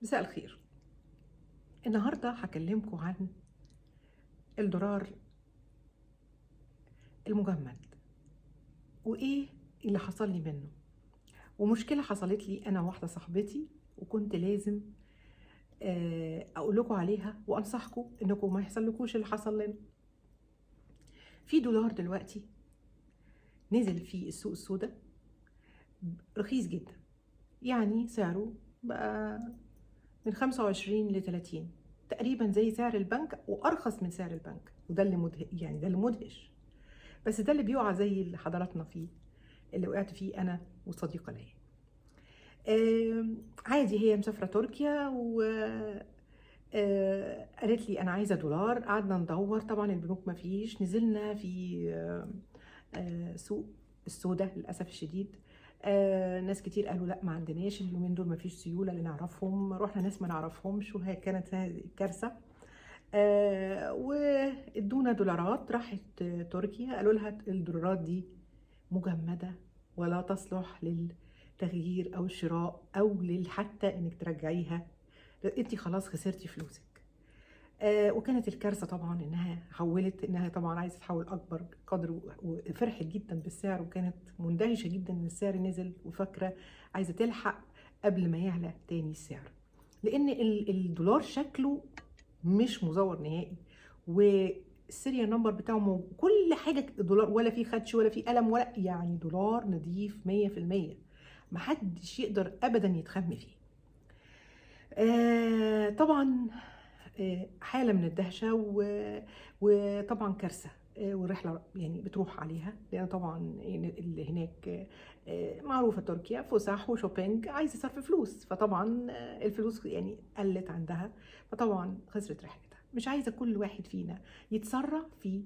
مساء الخير. النهاردة هكلمكم عن الدولار المجمد وإيه اللي حصل لي منه، ومشكلة حصلت لي أنا وواحدة صاحبتي، وكنت لازم أقول لكم عليها وأنصحكم إنكم ما يحصلكوش اللي حصل لنا. في دولار دلوقتي نزل في السوق السوداء رخيص جدا، يعني سعره بقى من 25 ل 30 تقريبا زي سعر البنك وأرخص من سعر البنك، وده اللي يعني ده اللي مدهش، بس ده اللي بيقع زي اللي حضراتنا فيه، اللي وقعت فيه انا وصديقه ليا. عادي، هي مسافره تركيا و قالت لي انا عايزه دولار. قعدنا ندور، طبعا البنوك ما فيش، نزلنا في سوق السوداء للاسف الشديد. ناس كتير قالوا لا ما عندناش اليومين دول، ما فيش سيوله اللي نعرفهم. رحنا ناس ما نعرفهمش، وهي كانت كارثه. وادونا دولارات، راحت تركيا قالوا لها الدولارات دي مجمده ولا تصلح للتغيير او الشراء او حتى انك ترجعيها، انت خلاص خسرتي فلوسك. وكانت الكارثه طبعا انها حولت، انها طبعا عايزه تحول اكبر قدر، وفرحت جدا بالسعر، وكانت مندهشه جدا ان السعر نزل، وفاكره عايزه تلحق قبل ما يعلى تاني السعر، لان الدولار شكله مش مزور نهائي، والسيريال نمبر بتاعه كل حاجه دولار، ولا في خدش ولا في قلم، ولا يعني دولار نضيف 100%، محدش يقدر ابدا يتخم فيه. طبعا حاله من الدهشه وطبعا كارثه. والرحله يعني بتروح عليها، لان طبعا اللي هناك معروفه تركيا فسح وشوبينج، عايزه صرف فلوس، فطبعا الفلوس يعني قلت عندها، فطبعا خسرت رحلتها. مش عايزه كل واحد فينا يتسرع في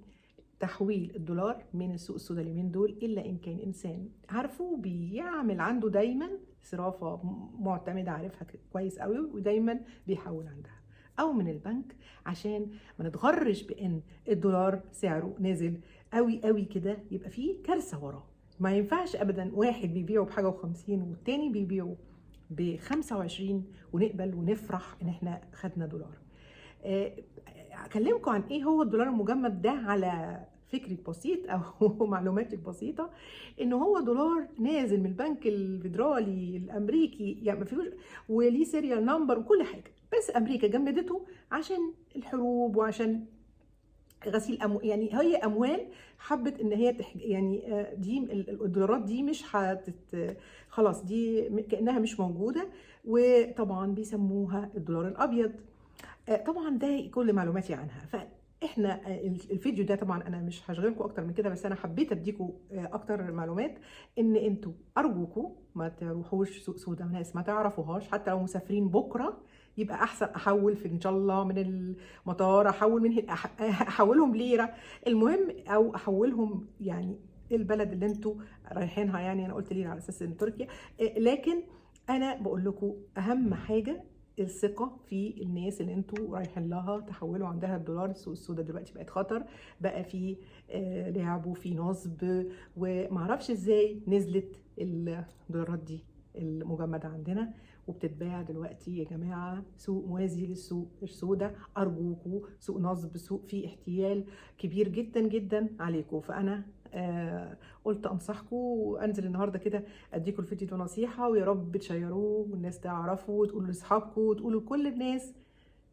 تحويل الدولار من السوق السوداء اليومين دول، الا ان كان انسان عارفه بيعمل عنده دايما صرافه معتمده، عارفها كويس قوي، ودايما بيحول عندها، او من البنك، عشان ما نتغرش بان الدولار سعره نازل قوي قوي كده، يبقى فيه كارثه وراه. ما ينفعش ابدا واحد بيبيعه بحاجه و50 والتاني بيبيعه ب25 ونقبل ونفرح ان احنا خدنا دولار. اكلمكم عن ايه هو الدولار المجمد ده على فكري بسيط او معلوماتي البسيطه، ان هو دولار نازل من البنك الفيدرالي الامريكي، يعني ما فيهوش، وليه سيريال نمبر وكل حاجه، بس امريكا جمدته عشان الحروب وعشان غسيل يعني هي اموال حبت ان هي يعني دي الدولارات دي مش خلاص، دي كانها مش موجوده، وطبعا بيسموها الدولار الابيض. طبعا ده كل معلوماتي عنها. فاحنا الفيديو ده طبعا انا مش هشغلكم اكتر من كده، بس انا حبيت اديكم اكتر معلومات، ان انتوا ارجوكم ما تروحوش سوق سودا ناس ما تعرفوهاش، حتى لو مسافرين بكره يبقى احسن احول في ان شاء الله من المطار، احول من هنا، احولهم ليره، المهم، او احولهم يعني البلد اللي انتوا رايحينها. يعني انا قلت ليره على اساس ان تركيا، لكن انا بقول لكم اهم حاجه الثقه في الناس اللي انتوا رايحين لها تحولوا عندها الدولار. السوق السوداء دلوقتي بقت خطر، بقى في لعب وفي نصب، ومعرفش ازاي نزلت الدولارات دي المجمده عندنا وبتتباع دلوقتي. يا جماعه سوق موازي للسوق السوداء، ارجوكوا، سوق نصب، سوق فيه احتيال كبير جدا جدا عليكم. فانا قلت انصحكم وانزل النهارده كده اديكم الفيديو ده نصيحه، ويا رب تشيروه والناس تعرفه، وتقولوا لاصحابكم وتقولوا لكل الناس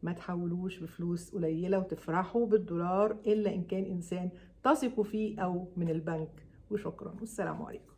ما تحولوش بفلوس قليله وتفرحوا بالدولار الا ان كان انسان تثقوا فيه او من البنك. وشكرا والسلام عليكم.